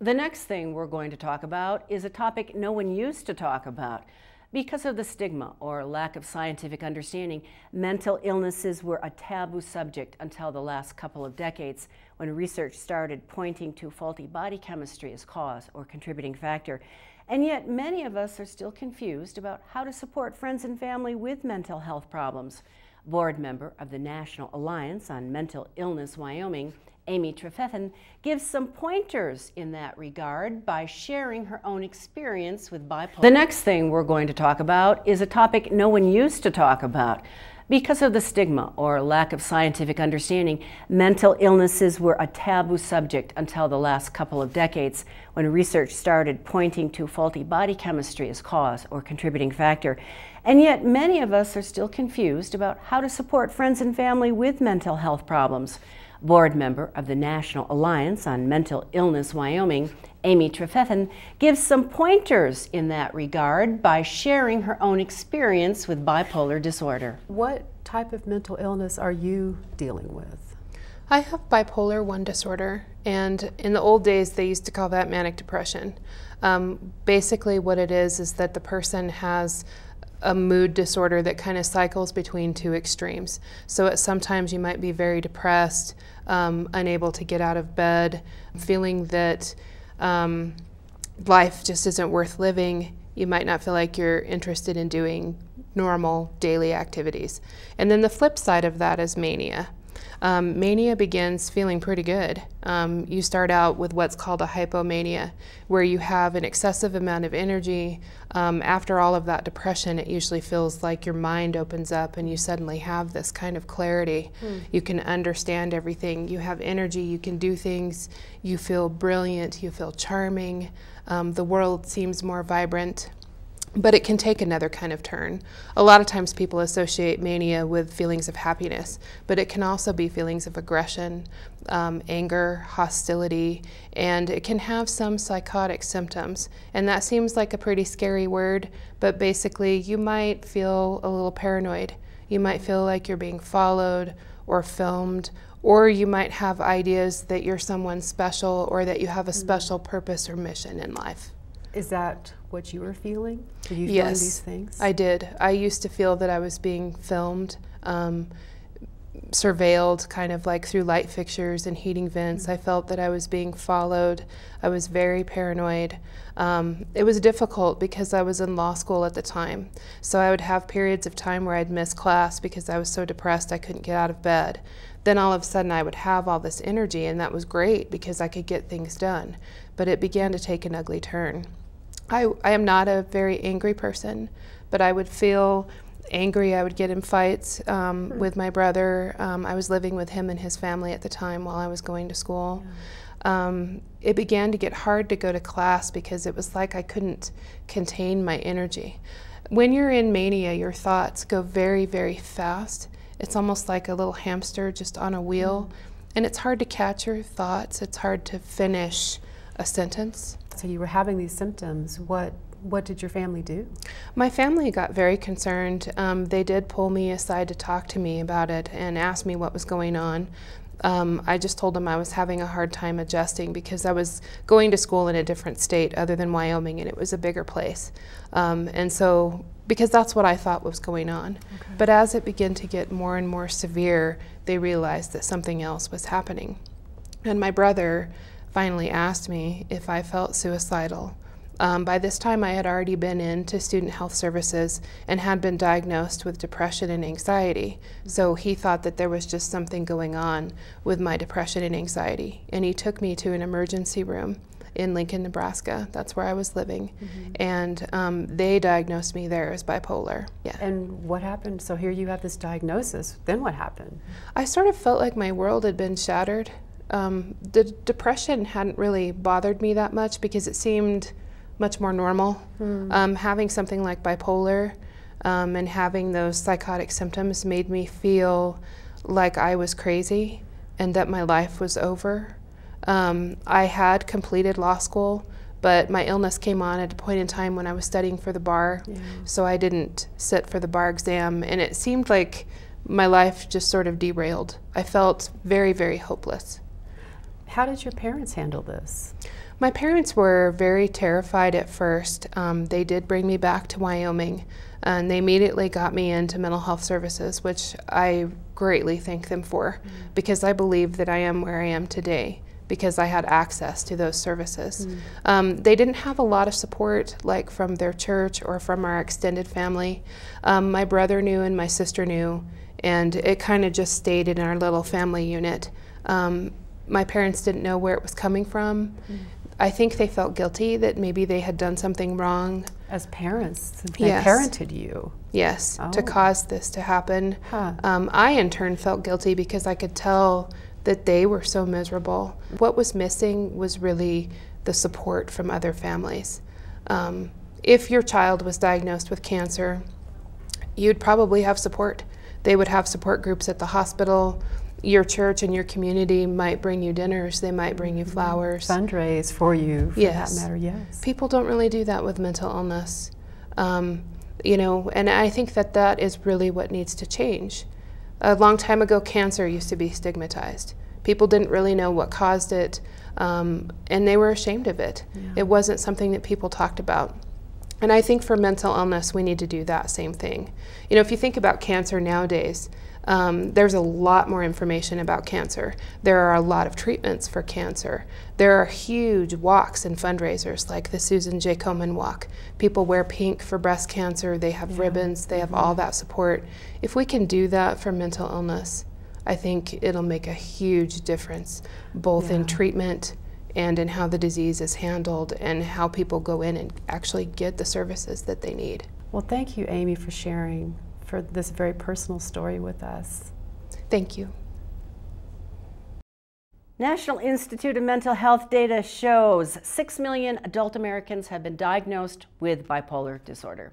The next thing we're going to talk about is a topic no one used to talk about. Because of the stigma or lack of scientific understanding, mental illnesses were a taboo subject until the last couple of decades, when research started pointing to faulty body chemistry as cause or contributing factor. And yet many of us are still confused about how to support friends and family with mental health problems. Board member of the National Alliance on Mental Illness WYOMING, Amye Trefethen, gives some pointers in that regard by sharing her own experience with bipolar. The next thing we're going to talk about is a topic no one used to talk about. Because of the stigma or lack of scientific understanding, mental illnesses were a taboo subject until the last couple of decades, when research started pointing to faulty body chemistry as cause or contributing factor. And yet many of us are still confused about how to support friends and family with mental health problems. Board member of the National Alliance on Mental Illness WYOMING, Amye Trefethen, gives some pointers in that regard by sharing her own experience with bipolar disorder. What type of mental illness are you dealing with? I have bipolar 1 disorder, and in the old days they used to call that manic depression. Basically what it is that the person has a mood disorder that kind of cycles between two extremes. So sometimes you might be very depressed, unable to get out of bed, feeling that life just isn't worth living. You might not feel like you're interested in doing normal daily activities. And then the flip side of that is mania. Mania begins feeling pretty good. You start out with what's called a hypomania, where you have an excessive amount of energy. After all of that depression, it usually feels like your mind opens up and you suddenly have this kind of clarity. You can understand everything. You have energy, you can do things, you feel brilliant, you feel charming. The world seems more vibrant. But it can take another kind of turn. A lot of times people associate mania with feelings of happiness, but it can also be feelings of aggression, anger, hostility, and it can have some psychotic symptoms. And that seems like a pretty scary word, but basically you might feel a little paranoid. You might feel like you're being followed or filmed, or you might have ideas that you're someone special or that you have a special purpose or mission in life. Is that what you were feeling? Were you Yes, feeling these things? I did. I used to feel that I was being filmed, surveilled, kind of like through light fixtures and heating vents. I felt that I was being followed. I was very paranoid. It was difficult because I was in law school at the time. So I would have periods of time where I'd miss class because I was so depressed I couldn't get out of bed. Then all of a sudden I would have all this energy, and that was great because I could get things done. But it began to take an ugly turn. I am not a very angry person, but I would feel angry. I would get in fights with my brother. I was living with him and his family at the time while I was going to school. It began to get hard to go to class because it was like I couldn't contain my energy. When you're in mania, your thoughts go very, very fast. It's almost like a little hamster just on a wheel, and it's hard to catch your thoughts. It's hard to finish a sentence. So you were having these symptoms. What did your family do? My family got very concerned. They did pull me aside to talk to me about it and ask me what was going on. I just told them I was having a hard time adjusting because I was going to school in a different state other than Wyoming, and it was a bigger place. And so, because that's what I thought was going on. Okay. But as it began to get more and more severe, they realized that something else was happening. And my brother finally asked me if I felt suicidal. By this time I had already been into student health services and had been diagnosed with depression and anxiety. So he thought that there was just something going on with my depression and anxiety. And he took me to an emergency room in Lincoln, Nebraska. That's where I was living. And they diagnosed me there as bipolar. Yeah. And what happened? So here you have this diagnosis. Then what happened? I sort of felt like my world had been shattered. The depression hadn't really bothered me that much because it seemed much more normal. Having something like bipolar and having those psychotic symptoms made me feel like I was crazy and that my life was over. I had completed law school, but my illness came on at a point in time when I was studying for the bar, so I didn't sit for the bar exam, and it seemed like my life just sort of derailed. I felt very, very hopeless. How did your parents handle this? My parents were very terrified at first. They did bring me back to Wyoming, and they immediately got me into mental health services, which I greatly thank them for, because I believe that I am where I am today because I had access to those services. They didn't have a lot of support, like from their church or from our extended family. My brother knew and my sister knew, and it kind of just stayed in our little family unit. My parents didn't know where it was coming from. I think they felt guilty that maybe they had done something wrong. As parents, since they Yes. parented you. Yes, Oh. to cause this to happen. Huh. I in turn felt guilty because I could tell that they were so miserable. What was missing was really the support from other families. If your child was diagnosed with cancer, you'd probably have support. They would have support groups at the hospital. Your church and your community might bring you dinners. They might bring you flowers. Fundraise for you, for Yes. that matter, yes. People don't really do that with mental illness. You know, and I think that that is really what needs to change. A long time ago, cancer used to be stigmatized. People didn't really know what caused it, and they were ashamed of it. Yeah. It wasn't something that people talked about. And I think for mental illness, we need to do that same thing. You know, if you think about cancer nowadays, there's a lot more information about cancer. There are a lot of treatments for cancer. There are huge walks and fundraisers like the Susan J. Komen Walk. People wear pink for breast cancer. They have ribbons. They have all that support. If we can do that for mental illness, I think it'll make a huge difference, both in treatment and in how the disease is handled and how people go in and actually get the services that they need. Well, thank you, Amy, for sharing for this very personal story with us. Thank you. National Institute of Mental Health data shows 6 million adult Americans have been diagnosed with bipolar disorder.